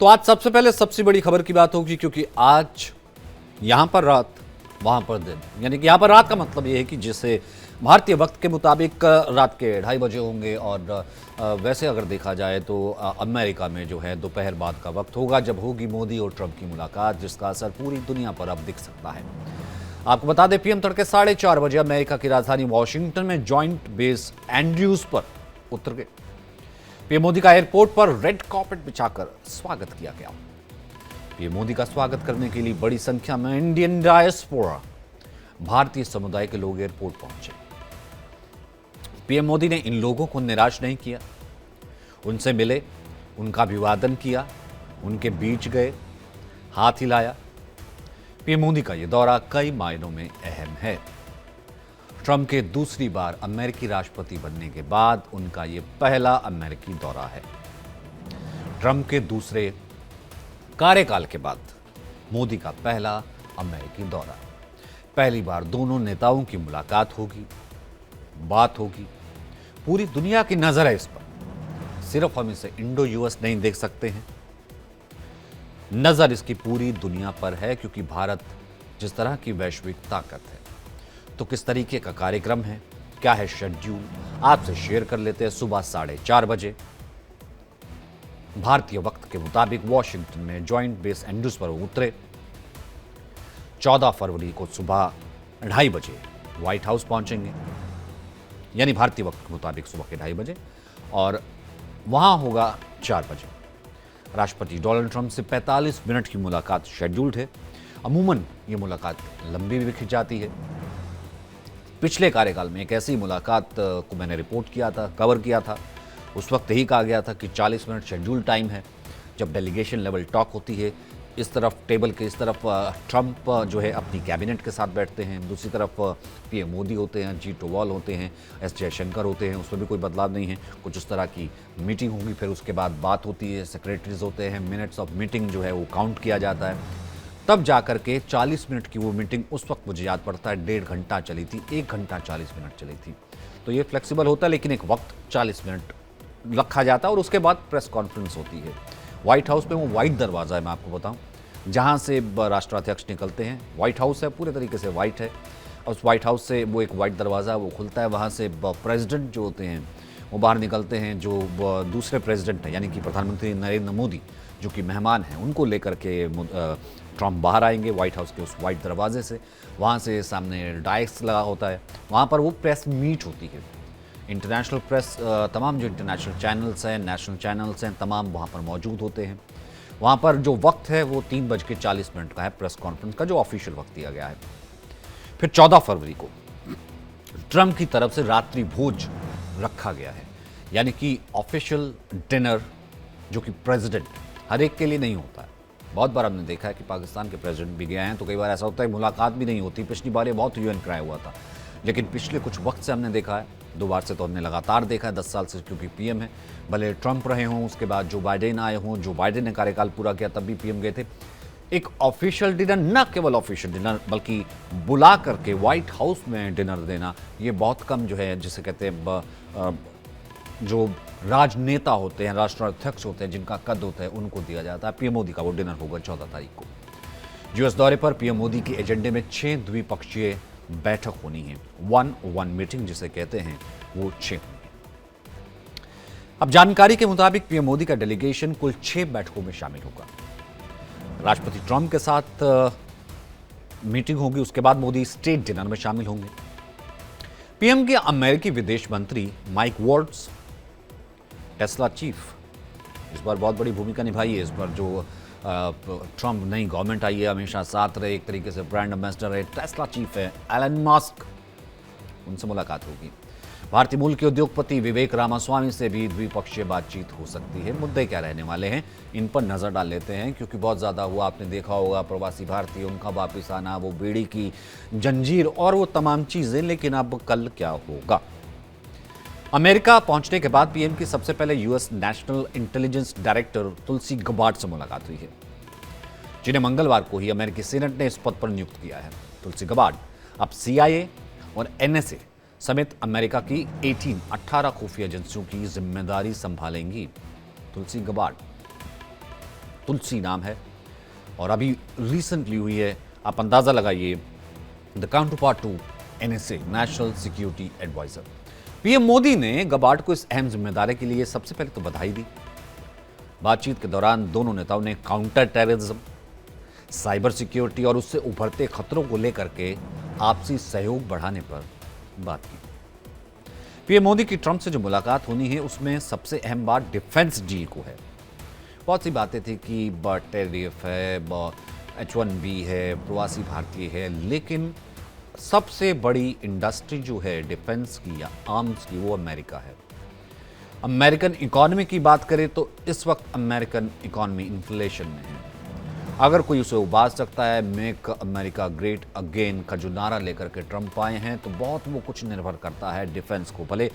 तो आज सबसे पहले सबसे बड़ी खबर की बात होगी, क्योंकि आज यहां पर रात वहां पर दिन, यानी कि यहां पर रात का मतलब यह है कि जिसे भारतीय वक्त के मुताबिक रात के 2:30 बजे होंगे, और वैसे अगर देखा जाए तो अमेरिका में जो है दोपहर बाद का वक्त होगा, जब होगी मोदी और ट्रंप की मुलाकात, जिसका असर पूरी दुनिया पर अब दिख सकता है। आपको बता दें, पीएम तड़के 4:30 बजे अमेरिका की राजधानी वॉशिंगटन में जॉइंट बेस एंड्रयूज पर उतर गए। पीएम मोदी का एयरपोर्ट पर रेड कार्पेट बिछाकर स्वागत किया गया। पीएम मोदी का स्वागत करने के लिए बड़ी संख्या में इंडियन डायस्पोरा, भारतीय समुदाय के लोग एयरपोर्ट पहुंचे। पीएम मोदी ने इन लोगों को निराश नहीं किया, उनसे मिले, उनका अभिवादन किया, उनके बीच गए, हाथ हिलाया। पीएम मोदी का यह दौरा कई मायनों में अहम है। ट्रंप के दूसरी बार अमेरिकी राष्ट्रपति बनने के बाद उनका यह पहला अमेरिकी दौरा है। ट्रंप के दूसरे कार्यकाल के बाद मोदी का पहला अमेरिकी दौरा। पहली बार दोनों नेताओं की मुलाकात होगी, बात होगी। पूरी दुनिया की नजर है इस पर। सिर्फ हम इसे इंडो यूएस नहीं देख सकते हैं, नजर इसकी पूरी दुनिया पर है, क्योंकि भारत जिस तरह की वैश्विक ताकत है। तो किस तरीके का कार्यक्रम है, क्या है शेड्यूल, आपसे शेयर कर लेते हैं। सुबह 4:30 बजे भारतीय वक्त के मुताबिक वॉशिंगटन में जॉइंट बेस एंड्रयूज पर उतरे। 14 फरवरी को सुबह 2:30 बजे व्हाइट हाउस पहुंचेंगे, यानी भारतीय वक्त के मुताबिक सुबह के 2:30 बजे, और वहां होगा 4 बजे। राष्ट्रपति डोनाल्ड ट्रंप से 45 मिनट की मुलाकात शेड्यूल्ड है। अमूमन ये मुलाकात लंबी भी खिंच जाती है। पिछले कार्यकाल में एक ऐसी मुलाकात को मैंने रिपोर्ट किया था, कवर किया था। उस वक्त यही कहा गया था कि 40 मिनट शेड्यूल टाइम है, जब डेलीगेशन लेवल टॉक होती है। इस तरफ टेबल के इस तरफ ट्रंप जो है अपनी कैबिनेट के साथ बैठते हैं, दूसरी तरफ पीएम मोदी होते हैं, जी डोवाल होते हैं, एस जयशंकर होते हैं, उसमें भी कोई बदलाव नहीं है। कुछ उस तरह की मीटिंग होगी, फिर उसके बाद बात होती है, सेक्रेटरीज होते हैं, मिनट्स ऑफ मीटिंग जो है वो काउंट किया जाता है। तब जाकर के 40 मिनट की वो मीटिंग, उस वक्त मुझे याद पड़ता है 1.5 घंटा चली थी, 1 घंटा 40 मिनट चली थी। तो ये फ्लेक्सिबल होता है, लेकिन एक वक्त 40 मिनट रखा जाता है, और उसके बाद प्रेस कॉन्फ्रेंस होती है। व्हाइट हाउस में वो वाइट दरवाज़ा है, मैं आपको बताऊं, जहां से राष्ट्राध्यक्ष निकलते हैं। व्हाइट हाउस है, पूरे तरीके से वाइट है, और उस व्हाइट हाउस से वो एक वाइट दरवाज़ा वो खुलता है। वहां से प्रेसिडेंट जो होते हैं वो बाहर निकलते हैं, जो दूसरे प्रेसिडेंट हैं, यानी कि प्रधानमंत्री नरेंद्र मोदी जो कि मेहमान हैं, उनको लेकर के ट्रंप बाहर आएंगे व्हाइट हाउस के उस वाइट दरवाजे से। वहाँ से सामने डायस लगा होता है, वहाँ पर वो प्रेस मीट होती है। इंटरनेशनल प्रेस, तमाम जो इंटरनेशनल चैनल्स हैं, नेशनल चैनल्स हैं, तमाम वहाँ पर मौजूद होते हैं। वहाँ पर जो वक्त है वो 3:40 का है, प्रेस कॉन्फ्रेंस का जो ऑफिशियल वक्त दिया गया है। फिर 14 फरवरी को ट्रंप की तरफ से रात्रि भोज रखा गया है, यानी कि ऑफिशियल डिनर, जो कि प्रेसिडेंट हर एक के लिए नहीं होता है। बहुत बार हमने देखा है कि पाकिस्तान के प्रेसिडेंट भी गए हैं, तो कई बार ऐसा होता है मुलाकात भी नहीं होती। पिछली बार ये बहुत ह्यू एंड क्राई हुआ था, लेकिन पिछले कुछ वक्त से हमने देखा है, 2 बार से तो हमने लगातार देखा है 10 साल से, क्योंकि पीएम है, भले ट्रंप रहे हों, उसके बाद जो बाइडेन आए हों, जो बाइडेन ने कार्यकाल पूरा किया तब भी पीएम गए थे। एक ऑफिशियल डिनर, न केवल ऑफिशियल डिनर बल्कि बुला करके व्हाइट हाउस में डिनर देना, ये बहुत कम जो है, जिसे कहते हैं जो राजनेता होते हैं, राष्ट्राध्यक्ष होते हैं, जिनका कद होता है, उनको दिया जाता है। पीएम मोदी का वो डिनर होगा 14 तारीख को। यूएस दौरे पर पीएम मोदी के एजेंडे में 6 द्विपक्षीय बैठक होनी है। 1-on-1 मीटिंग जिसे कहते हैं, वो 6 होंगी। अब जानकारी के मुताबिक पीएम मोदी का डेलीगेशन कुल 6 बैठकों में शामिल होगा। राष्ट्रपति ट्रंप के साथ मीटिंग होगी, उसके बाद मोदी स्टेट डिनर में शामिल होंगे। पीएम के अमेरिकी विदेश मंत्री माइक वॉल्ट्ज, टेस्ला चीफ, इस बार बहुत बड़ी भूमिका निभाई है। इस बार जो ट्रंप नई गवर्नमेंट आई है, हमेशा साथ रहे, एक तरीके से ब्रांड एम्बेसडर है, टेस्ला चीफ है एलन मस्क, उनसे मुलाकात होगी। भारतीय मूल के उद्योगपति विवेक रामास्वामी से भी द्विपक्षीय बातचीत हो सकती है। मुद्दे क्या रहने वाले हैं, इन पर नजर डाल लेते हैं, क्योंकि बहुत ज्यादा हुआ, आपने देखा होगा, प्रवासी भारतीय, उनका वापिस आना, वो बीड़ी की जंजीर और वो तमाम चीजें। लेकिन अब कल क्या होगा? अमेरिका पहुंचने के बाद पीएम की सबसे पहले यूएस नेशनल इंटेलिजेंस डायरेक्टर तुलसी गबार्ड से मुलाकात हुई है, जिन्हें मंगलवार को ही अमेरिकी सीनेट ने इस पद पर नियुक्त किया है। तुलसी गबार्ड अब सीआईए और एनएसए समेत अमेरिका की 18 खुफिया एजेंसियों की जिम्मेदारी संभालेंगी। तुलसी गबार्ड तुलसी नाम है और अभी रिसेंटली हुई है। आप अंदाज़ा लगाइए, the counterpart to NSA, national security advisor. PM Modi ने गबार्ड को इस अहम जिम्मेदारी के लिए सबसे पहले तो बधाई दी। बातचीत के दौरान दोनों नेताओं ने काउंटर टेररिज्म, साइबर सिक्योरिटी और उससे उभरते खतरों को लेकर के आपसी सहयोग बढ़ाने पर बात की। पीएम मोदी की ट्रंप से जो मुलाकात होनी है उसमें सबसे अहम बात डिफेंस डील को है। बहुत सी बातें थी कि टैरिफ है, H1B है, प्रवासी भारतीय है, लेकिन सबसे बड़ी इंडस्ट्री जो है डिफेंस की या आर्म्स की वो अमेरिका है। अमेरिकन इकॉनमी की बात करें तो इस वक्त अमेरिकन इकॉनमी इन्फ्लेशन में है। अगर कोई उसे उबार सकता है, मेक अमेरिका ग्रेट अगेन का जो नारा लेकर के ट्रंप आए हैं, तो बहुत वो कुछ निर्भर करता है डिफेंस को। भले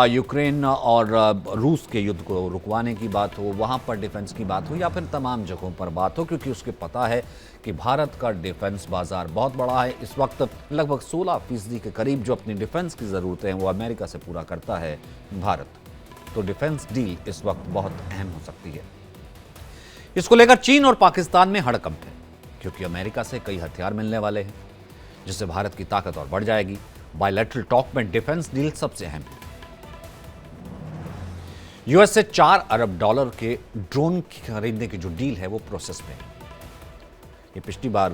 यूक्रेन और रूस के युद्ध को रुकवाने की बात हो, वहाँ पर डिफेंस की बात हो, या फिर तमाम जगहों पर बात हो, क्योंकि उसके पता है कि भारत का डिफेंस बाजार बहुत बड़ा है। इस वक्त लगभग 16% के करीब जो अपनी डिफेंस की ज़रूरतें हैं वो अमेरिका से पूरा करता है भारत। तो डिफेंस डील इस वक्त बहुत अहम हो सकती है। इसको लेकर चीन और पाकिस्तान में हड़कंप है, क्योंकि अमेरिका से कई हथियार मिलने वाले हैं, जिससे भारत की ताकत और बढ़ जाएगी। बायलैटरल टॉक में डिफेंस डील सबसे अहम है। यूएस से $4 अरब के ड्रोन खरीदने की जो डील है वो प्रोसेस में है। ये पिछली बार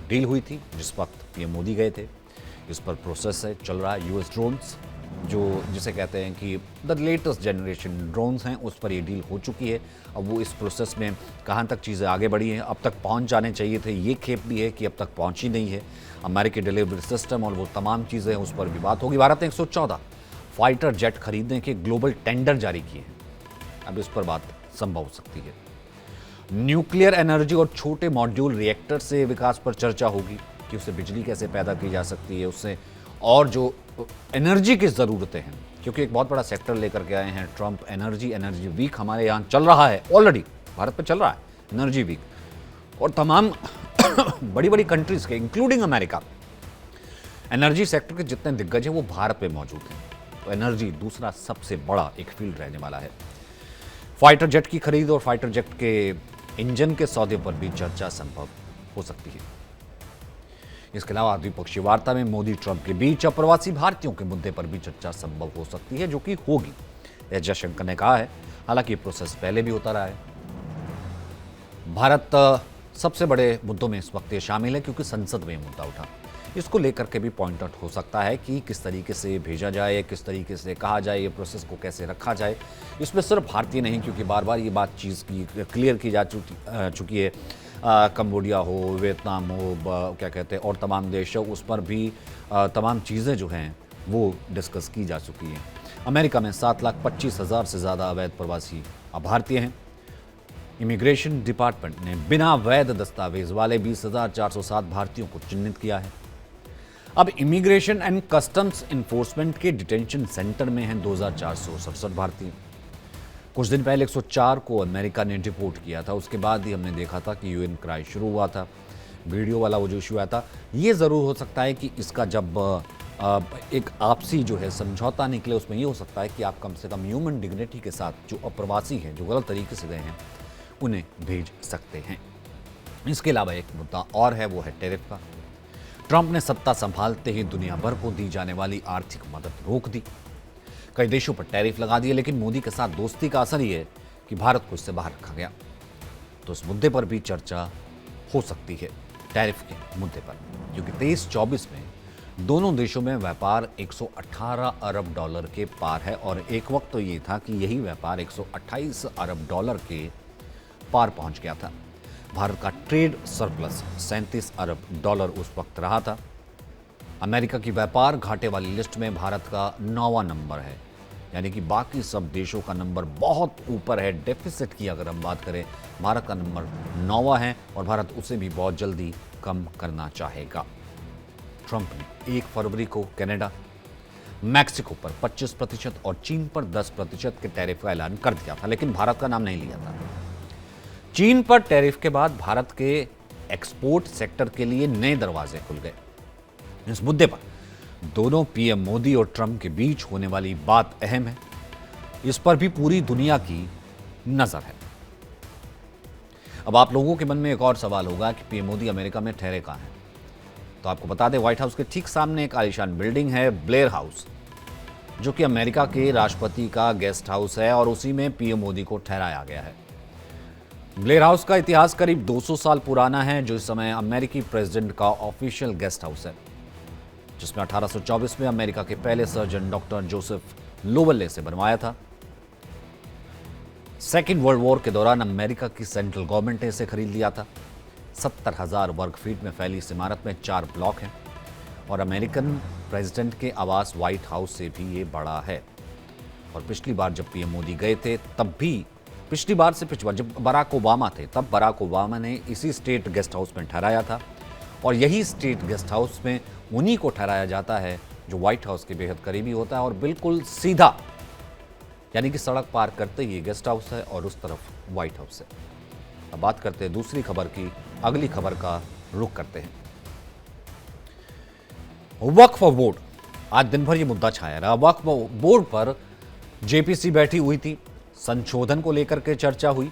डील हुई थी जिस वक्त पीएम मोदी गए थे। इस पर प्रोसेस है, चल रहा है। यूएस ड्रोन्स जो जिसे कहते हैं कि द लेटेस्ट जनरेशन ड्रोन्स हैं, उस पर ये डील हो चुकी है। अब वो इस प्रोसेस में कहाँ तक चीज़ें आगे बढ़ी हैं, अब तक पहुँच जाने चाहिए थे, ये खेप भी है कि अब तक पहुँची नहीं है। अमेरिकी डिलीवरी सिस्टम और वो तमाम चीज़ें हैं, उस पर भी बात होगी। भारत ने 114 फाइटर जेट खरीदने के ग्लोबल टेंडर जारी किए हैं। अब इस पर बात संभव हो सकती है। न्यूक्लियर एनर्जी और छोटे मॉड्यूल रिएक्टर से विकास पर चर्चा होगी कि उससे बिजली कैसे पैदा की जा सकती है, उससे और जो एनर्जी की ज़रूरतें हैं, क्योंकि एक बहुत बड़ा सेक्टर लेकर के आए हैं ट्रंप। एनर्जी वीक हमारे यहाँ चल रहा है, ऑलरेडी भारत पे चल रहा है एनर्जी वीक, और तमाम बड़ी बड़ी कंट्रीज़ के इंक्लूडिंग अमेरिका एनर्जी सेक्टर के जितने दिग्गज हैं वो भारत में मौजूद हैं। तो एनर्जी दूसरा सबसे बड़ा एक फील्ड रहने वाला है। फाइटर जेट की खरीद और फाइटर जेट के इंजन के सौदे पर भी चर्चा संभव हो सकती है। इसके अलावा द्विपक्षीय वार्ता में मोदी ट्रंप के बीच अप्रवासी भारतीयों के मुद्दे पर भी चर्चा संभव हो सकती है, जो कि होगी, एस जयशंकर ने कहा है। हालांकि ये प्रोसेस पहले भी होता रहा है। भारत सबसे बड़े मुद्दों में इस वक्त ये शामिल है, क्योंकि संसद में ये मुद्दा उठा। इसको लेकर के भी पॉइंट आउट हो सकता है कि किस तरीके से भेजा जाए, किस तरीके से कहा जाए, ये प्रोसेस को कैसे रखा जाए। इसमें सिर्फ भारतीय नहीं, क्योंकि बार बार ये बात चीज़ की क्लियर की जा चुकी है। कंबोडिया हो, वियतनाम हो, क्या कहते हैं, और तमाम देश हो, उस पर भी तमाम चीज़ें जो हैं वो डिस्कस की जा चुकी हैं। अमेरिका में 7,25,000 से ज़्यादा अवैध प्रवासी भारतीय हैं। इमिग्रेशन डिपार्टमेंट ने बिना वैध दस्तावेज वाले 20,407 भारतीयों को चिन्हित किया है। अब इमिग्रेशन एंड कस्टम्स इन्फोर्समेंट के डिटेंशन सेंटर में हैं 2,467 भारतीय। कुछ दिन पहले 104 को अमेरिका ने डिपोर्ट किया था। उसके बाद ही हमने देखा था कि यूएन क्राई शुरू हुआ था, वीडियो वाला वो जो इशू आया था। ये ज़रूर हो सकता है कि इसका जब एक आपसी जो है समझौता निकले, उसमें ये हो सकता है कि आप कम से कम ह्यूमन डिग्निटी के साथ जो अप्रवासी हैं, जो गलत तरीके से गए हैं, उन्हें भेज सकते हैं। इसके अलावा एक मुद्दा और है, वो है टैरिफ का। ट्रंप ने सत्ता संभालते ही दुनिया भर को दी जाने वाली आर्थिक मदद रोक दी। कई देशों पर टैरिफ लगा दिए, लेकिन मोदी के साथ दोस्ती का असर ये है कि भारत को इससे बाहर रखा गया। तो इस मुद्दे पर भी चर्चा हो सकती है, टैरिफ के मुद्दे पर, क्योंकि 23-24 में दोनों देशों में व्यापार 118 अरब डॉलर के पार है, और एक वक्त तो ये था कि यही व्यापार 128 अरब डॉलर के पार पहुंच गया था। भारत का ट्रेड सरप्लस 37 अरब डॉलर उस वक्त रहा था। अमेरिका की व्यापार घाटे वाली लिस्ट में भारत का 9वां नंबर है, यानी कि बाकी सब देशों का नंबर बहुत ऊपर है। डेफिसिट की अगर हम बात करें, भारत का नंबर 9वां है, और भारत उसे भी बहुत जल्दी कम करना चाहेगा। ट्रंप ने 1 फरवरी को कनाडा, मैक्सिको पर 25% और चीन पर 10% के टैरिफ का ऐलान कर दिया था, लेकिन भारत का नाम नहीं लिया था। चीन पर टैरिफ के बाद भारत के एक्सपोर्ट सेक्टर के लिए नए दरवाजे खुल गए। इस मुद्दे पर दोनों पीएम मोदी और ट्रंप के बीच होने वाली बात अहम है। इस पर भी पूरी दुनिया की नजर है। अब आप लोगों के मन में एक और सवाल होगा कि पीएम मोदी अमेरिका में ठहरे कहाँ हैं। तो आपको बता दें, व्हाइट हाउस के ठीक सामने एक आलीशान बिल्डिंग है, ब्लेयर हाउस, जो कि अमेरिका के राष्ट्रपति का गेस्ट हाउस है और उसी में पीएम मोदी को ठहराया गया है। ब्लेयर हाउस का इतिहास करीब 200 साल पुराना है, जो इस समय अमेरिकी प्रेसिडेंट का ऑफिशियल गेस्ट हाउस है, जिसमें 1824 में अमेरिका के पहले सर्जन डॉक्टर जोसेफ लोवेल ने इसे बनवाया था। सेकेंड वर्ल्ड वॉर के दौरान अमेरिका की सेंट्रल गवर्नमेंट ने इसे खरीद लिया था। 70,000 वर्ग फीट में फैली इस इमारत में 4 ब्लॉक हैं और अमेरिकन प्रेसिडेंट के आवास व्हाइट हाउस से भी ये बड़ा है। और पिछली बार जब पीएम मोदी गए थे, तब भी पिछली बार जब बराक ओबामा थे, तब बराक ओबामा ने इसी स्टेट गेस्ट हाउस में ठहराया था और यही स्टेट गेस्ट हाउस में उन्हीं को ठहराया जाता है जो व्हाइट हाउस के बेहद करीबी होता है और बिल्कुल सीधा, यानी कि सड़क पार करते ही गेस्ट हाउस है और उस तरफ व्हाइट हाउस है। अब बात करते हैं दूसरी खबर की, अगली खबर का रुख करते हैं। वक्फ बोर्ड, आज दिन भर ये मुद्दा छाया रहा। वक्फ बोर्ड पर जेपीसी बैठी हुई थी, संशोधन को लेकर के चर्चा हुई,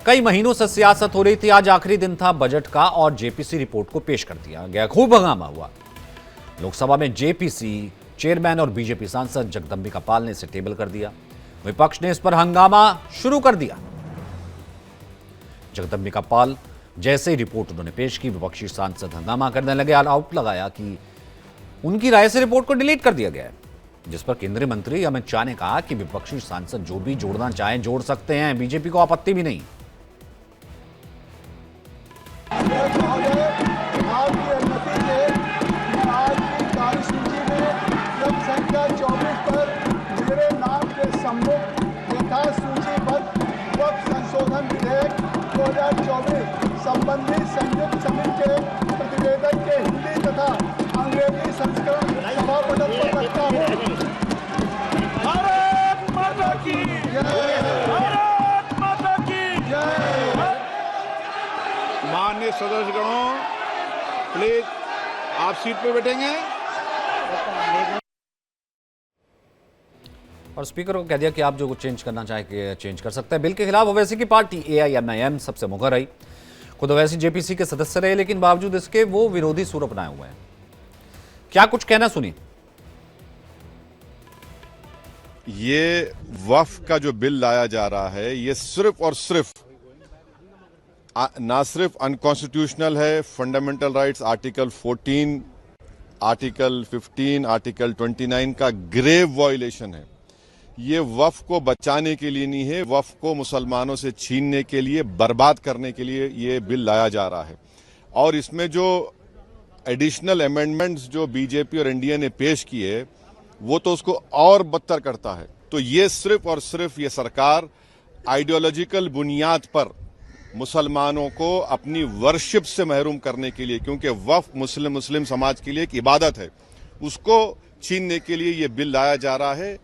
कई महीनों से सियासत हो रही थी। आज आखिरी दिन था बजट का और जेपीसी रिपोर्ट को पेश कर दिया गया। खूब हंगामा हुआ। लोकसभा में जेपीसी चेयरमैन और बीजेपी सांसद जगदम्बिका पाल ने इसे टेबल कर दिया। विपक्ष ने इस पर हंगामा शुरू कर दिया। जगदम्बिका पाल जैसे ही रिपोर्ट उन्होंने पेश की, विपक्षी सांसद हंगामा करने लगे, आरोप लगाया कि उनकी राय से रिपोर्ट को डिलीट कर दिया गया है, जिस पर केंद्रीय मंत्री अमित शाह ने कहा कि विपक्षी सांसद जो भी जोड़ना चाहें जोड़ सकते हैं, बीजेपी को आपत्ति भी नहीं। संशोधन विधेयक 2024 संबंधी संयुक्त समिति के प्रतिवेदन के हिंदी तथा अंग्रेजी संस्करण सभा पटल पर रखता हूँ। भारत माता की जय, भारत माता की जय। माननीय सदस्यगणों, प्लीज आप सीट पर बैठेंगे। और स्पीकर को कह दिया कि आप जो कुछ चेंज करना चाहे चेंज कर सकते हैं। बिल के खिलाफ ओवैसी की पार्टी AIMIM सबसे मुखर रही। खुद ओवैसी जेपीसी के सदस्य रहे, लेकिन बावजूद इसके वो विरोधी सुर अपनाए हुए हैं। क्या कुछ कहना सुनिए। ये वक्फ का जो बिल लाया जा रहा है, ये सिर्फ और सिर्फ ना सिर्फ अनकॉन्स्टिट्यूशनल है, fundamental rights article 14, article 15, article 29 का ग्रेव वायलेशन है। ये वक्फ को बचाने के लिए नहीं है, वक्फ को मुसलमानों से छीनने के लिए, बर्बाद करने के लिए ये बिल लाया जा रहा है। और इसमें जो एडिशनल अमेंडमेंट्स जो बीजेपी और एनडीए ने पेश किए, वो तो उसको और बदतर करता है। तो ये सिर्फ और सिर्फ ये सरकार आइडियोलॉजिकल बुनियाद पर मुसलमानों को अपनी वर्शिप से महरूम करने के लिए, क्योंकि वक्फ मुस्लिम समाज के लिए एक इबादत है, उसको छीनने के लिए ये बिल लाया जा रहा है।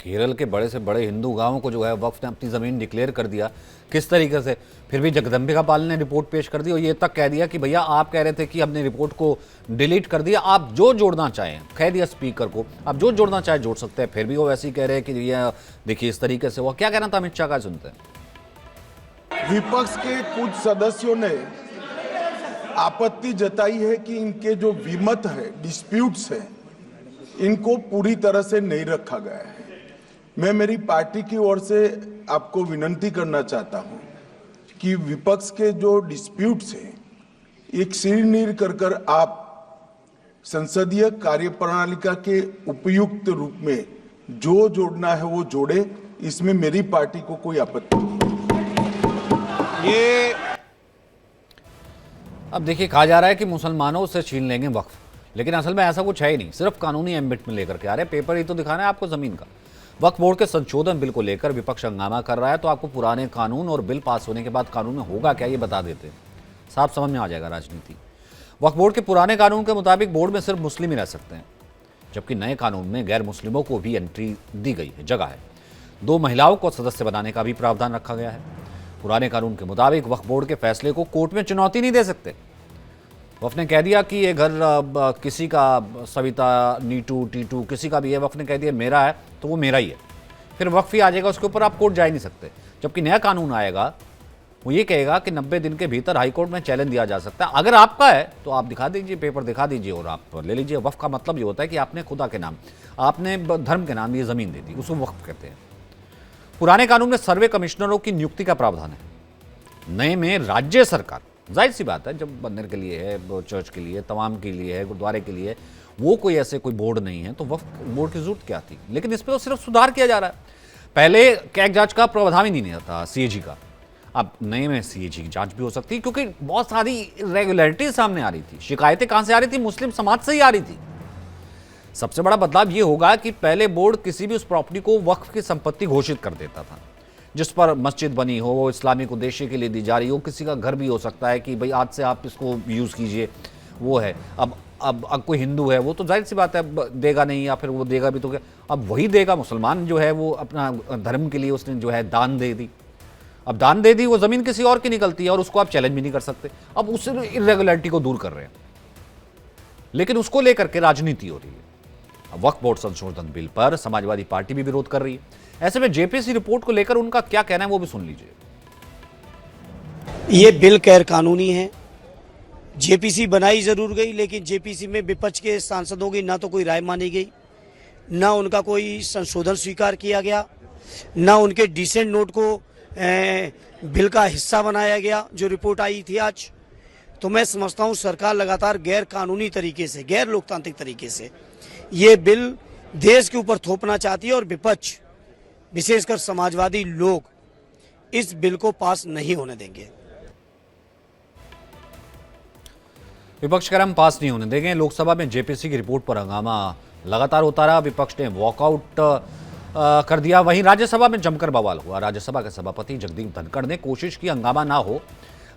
केरल के बड़े से बड़े हिंदू गांवों को जो है वक्फ ने अपनी ज़मीन डिक्लेयर कर दिया, किस तरीके से। फिर भी जगदम्बिका पाल ने रिपोर्ट पेश कर दी और ये तक कह दिया कि भैया आप कह रहे थे कि हमने रिपोर्ट को डिलीट कर दिया, आप जो जोड़ना चाहें, कह दिया स्पीकर को आप जो जोड़ना चाहें जोड़ सकते हैं। फिर भी वो वैसे ही कह रहे हैं कि ये देखिए इस तरीके से। वो क्या कहना था अमित शाह का, सुनते हैं। विपक्ष के कुछ सदस्यों ने आपत्ति जताई है कि इनके जो विमत है, डिस्प्यूट्स है, इनको पूरी तरह से नहीं रखा गया है। मैं मेरी पार्टी की ओर से आपको विनती करना चाहता हूं कि विपक्ष के जो डिस्प्यूट्स हैं, एक सिरनीर कर आप संसदीय कार्यप्रणालिका के उपयुक्त रूप में जो जोड़ना है वो जोड़े। इसमें मेरी पार्टी को कोई आपत्ति नहीं। ये अब देखिए, कहा जा रहा है कि मुसलमानों से छीन लेंगे वक्फ, लेकिन असल में ऐसा कुछ है ही नहीं। सिर्फ कानूनी एम्बिट में लेकर के आ रहे हैं, पेपर ही तो दिखाना है आपको ज़मीन का। वक्फ बोर्ड के संशोधन बिल को लेकर विपक्ष हंगामा कर रहा है, तो आपको पुराने कानून और बिल पास होने के बाद कानून में होगा क्या ये बता देते हैं, साफ समझ में आ जाएगा राजनीति। वक्फ बोर्ड के पुराने कानून के मुताबिक बोर्ड में सिर्फ मुस्लिम ही रह सकते हैं, जबकि नए कानून में गैर मुस्लिमों को भी एंट्री दी गई है, जगह है। 2 महिलाओं को सदस्य बनाने का भी प्रावधान रखा गया है। पुराने कानून के मुताबिक वक्फ बोर्ड के फैसले को कोर्ट में चुनौती नहीं दे सकते। वक्फ ने कह दिया कि ये घर किसी का, सविता, नीटू, टीटू, किसी का भी है, वक्फ ने कह दिया मेरा है तो वो मेरा ही है, फिर वक्फ ही आ जाएगा, उसके ऊपर आप कोर्ट जा ही नहीं सकते। जबकि नया कानून आएगा वो ये कहेगा कि 90 दिन के भीतर हाईकोर्ट में चैलेंज दिया जा सकता है। अगर आपका है तो आप दिखा दीजिए, पेपर दिखा दीजिए और आप ले लीजिए। वक्फ का मतलब ये होता है कि आपने खुदा के नाम, आपने धर्म के नाम ये ज़मीन दे दी, उसको वक्फ कहते हैं। पुराने कानून में सर्वे कमिश्नरों की नियुक्ति का प्रावधान है, नए में राज्य सरकार, जाहिर सी बात है, जब मंदिर के लिए है, चर्च के लिए, तमाम के लिए है, गुरुद्वारे के लिए, वो कोई ऐसे कोई बोर्ड नहीं है, तो वक्फ बोर्ड की जरूरत क्या थी। लेकिन इस पर तो सिर्फ सुधार किया जा रहा है। पहले कैग जांच का प्रावधान ही नहीं था, सीएजी का। अब नए में सीएजी की जांच भी हो सकती है, क्योंकि बहुत सारी इरेगुलरिटी सामने आ रही थी। शिकायतें कहां से आ रही थी? मुस्लिम समाज से ही आ रही थी। सबसे बड़ा बदलाव ये होगा कि पहले बोर्ड किसी भी उस प्रॉपर्टी को वक्फ की संपत्ति घोषित कर देता था, जिस पर मस्जिद बनी हो, वो इस्लामिक उद्देश्य के लिए दी जा रही हो, किसी का घर भी हो सकता है कि भाई आज से आप इसको यूज़ कीजिए, वो है। अब कोई हिंदू है, वो तो जाहिर सी बात है देगा नहीं, या फिर वो देगा भी तो क्या, अब वही देगा। मुसलमान जो है वो अपना धर्म के लिए उसने जो है दान दे दी, अब दान दे दी, वो ज़मीन किसी और की निकलती है और उसको आप चैलेंज भी नहीं कर सकते। अब उस इरेगुलरिटी को दूर कर रहे हैं, लेकिन उसको लेकर के राजनीति हो रही है। वक्फ बोर्ड संशोधन बिल पर समाजवादी पार्टी भी विरोध कर रही है। ऐसे में जेपीसी रिपोर्ट को लेकर उनका क्या कहना है वो भी सुन लीजिए। ये बिल गैर कानूनी है। जेपीसी बनाई जरूर गई, लेकिन जेपीसी में विपक्ष के सांसदों की ना तो कोई राय मानी गई, ना उनका कोई संशोधन स्वीकार किया गया, ना उनके डिसेंट नोट को बिल का हिस्सा बनाया गया जो रिपोर्ट आई थी आज। तो मैं समझता हूं सरकार लगातार गैर कानूनी तरीके से, गैर लोकतांत्रिक तरीके से ये बिल देश के ऊपर थोपना चाहती है, और विपक्ष विशेषकर समाजवादी लोग इस बिल को पास नहीं होने देंगे। विपक्ष का हम पास नहीं होने देंगे। लोकसभा में जेपीसी की रिपोर्ट पर हंगामा लगातार होता रहा, विपक्ष ने वॉकआउट कर दिया। वहीं राज्यसभा में जमकर बवाल हुआ। राज्यसभा के सभापति जगदीप धनखड़ ने कोशिश की हंगामा ना हो।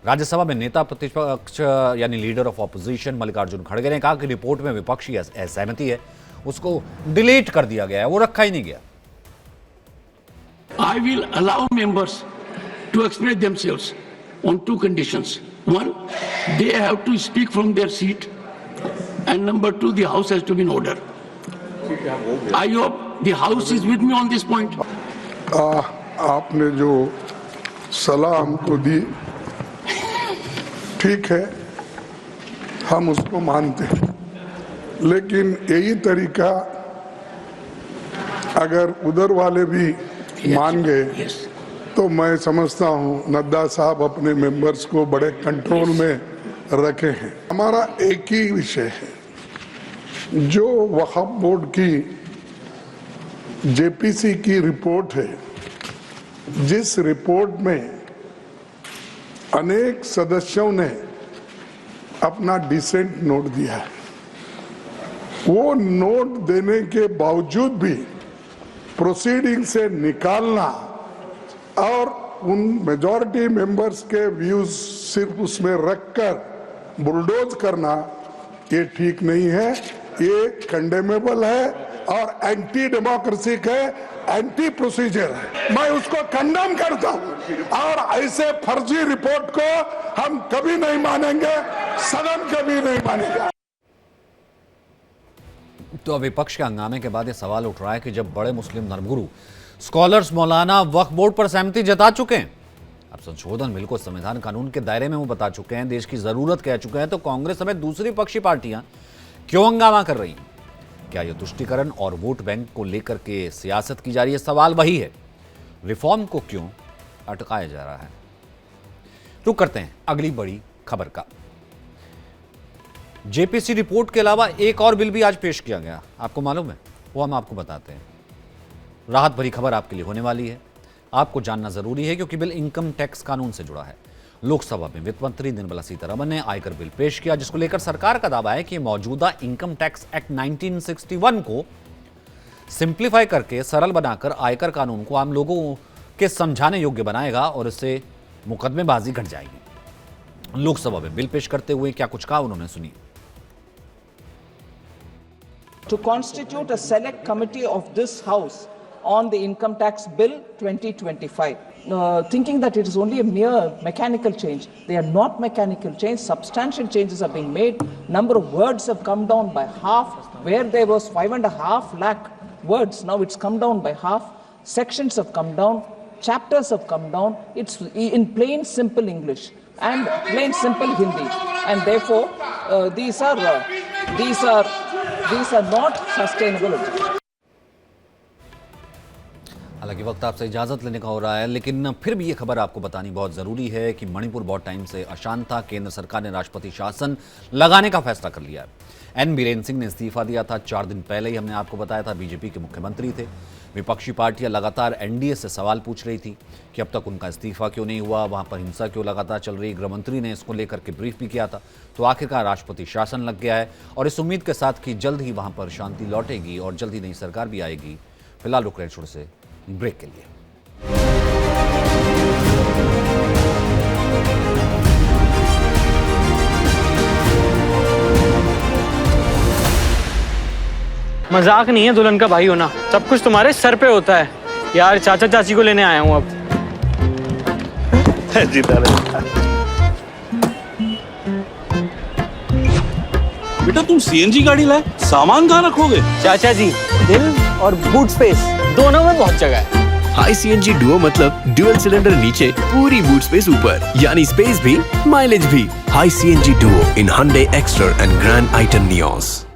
राज्यसभा में नेता प्रतिपक्ष यानी लीडर ऑफ ऑपोजिशन मल्लिकार्जुन खड़गे ने कहा कि रिपोर्ट में विपक्षी असहमति है, उसको डिलीट कर दिया गया है, वो रखा ही नहीं गया। I will allow members to express themselves on two conditions. One, they have to speak from their seat, and number two, the House has to be in order. I hope the House is with me on this point. आपने जो सलाह हमको दी ठीक है, हम उसको मानते हैं, लेकिन यही तरीका अगर उधर वाले भी मान गए तो मैं समझता हूं नड्डा साहब अपने मेंबर्स को बड़े कंट्रोल में रखे हैं। हमारा एक ही विषय है, जो वक्फ बोर्ड की जेपीसी की रिपोर्ट है, जिस रिपोर्ट में अनेक सदस्यों ने अपना डिसेंट नोट दिया है, वो नोट देने के बावजूद भी प्रोसीडिंग से निकालना और उन मेजॉरिटी मेंबर्स के व्यूज सिर्फ उसमें रखकर बुलडोज करना, ये ठीक नहीं है, ये कंडेमेबल है और एंटी डेमोक्रेसिक है, एंटी प्रोसीजर है। मैं उसको कंडेम करता हूं और ऐसे फर्जी रिपोर्ट को हम कभी नहीं मानेंगे, सदन कभी नहीं मानेगा। तो विपक्ष के हंगामे के बाद ये सवाल उठ रहा है कि जब बड़े मुस्लिम धर्मगुरु स्कॉलर्स मौलाना वक्फ बोर्ड पर सहमति जता चुके हैं, अब संशोधन बिल को संविधान कानून के दायरे में वो बता चुके हैं, देश की जरूरत कह चुके हैं, तो कांग्रेस समेत दूसरी विपक्षी पार्टियां क्यों हंगामा कर रही हैं? क्या यह तुष्टीकरण और वोट बैंक को लेकर के सियासत की जा रही है? सवाल वही है, रिफॉर्म को क्यों अटकाया जा रहा है? रुक करते हैं अगली बड़ी खबर का। जेपीसी रिपोर्ट के अलावा एक और बिल भी आज पेश किया गया, आपको मालूम है? वो हम आपको बताते हैं। राहत भरी खबर आपके लिए होने वाली है, आपको जानना जरूरी है, क्योंकि बिल इनकम टैक्स कानून से जुड़ा है। लोकसभा में वित्त मंत्री निर्मला सीतारमण ने आयकर बिल पेश किया, जिसको लेकर सरकार का दावा है कि मौजूदा इनकम टैक्स एक्ट 1961 को सिंप्लीफाई करके सरल बनाकर आयकर कानून को आम लोगों के समझाने योग्य बनाएगा और इससे मुकदमेबाजी घट जाएगी। लोकसभा में बिल पेश करते हुए क्या कुछ कहा उन्होंने, सुनिए। To constitute a select committee of this House on the income tax bill 2025, thinking that it is only a mere mechanical change. They are not mechanical change. Substantial changes are being made. Number of words have come down by half. Where there was 5.5 lakh words, now it's come down by half. Sections have come down. chapters have come down. It's in plain simple English and plain simple Hindi, and therefore these are not sustainable objectives. हालांकि वक्त आपसे इजाज़त लेने का हो रहा है, लेकिन फिर भी ये खबर आपको बतानी बहुत ज़रूरी है कि मणिपुर बहुत टाइम से अशांत था। केंद्र सरकार ने राष्ट्रपति शासन लगाने का फैसला कर लिया है। एन बीरेन सिंह ने इस्तीफा दिया था 4 दिन पहले ही, हमने आपको बताया था। बीजेपी के मुख्यमंत्री थे। विपक्षी पार्टियां लगातार एनडीए से सवाल पूछ रही थी कि अब तक उनका इस्तीफा क्यों नहीं हुआ, वहां पर हिंसा क्यों लगातार चल रही। गृह मंत्री ने इसको लेकर के ब्रीफ भी किया था। तो आखिरकार राष्ट्रपति शासन लग गया है और इस उम्मीद के साथ कि जल्द ही वहां पर शांति लौटेगी और जल्द ही नई सरकार भी आएगी। फिलहाल रुक रहे छोड़ से ब्रेक के लिए। मजाक नहीं है दुल्हन का भाई होना, सब कुछ तुम्हारे सर पे होता है। यार चाचा चाची को लेने आया हूँ अब। बेटा तुम सीएनजी गाड़ी लाए, सामान कहाँ रखोगे? चाचा जी, दिल और बूट स्पेस दोनों में बहुत जगह है। हाई सीएनजी डुओ मतलब ड्यूअल सिलेंडर नीचे, पूरी बूट स्पेस ऊपर, यानी स्पेस भी माइलेज भी। High CNG Duo in Hyundai Exter and Grand Iton Nios।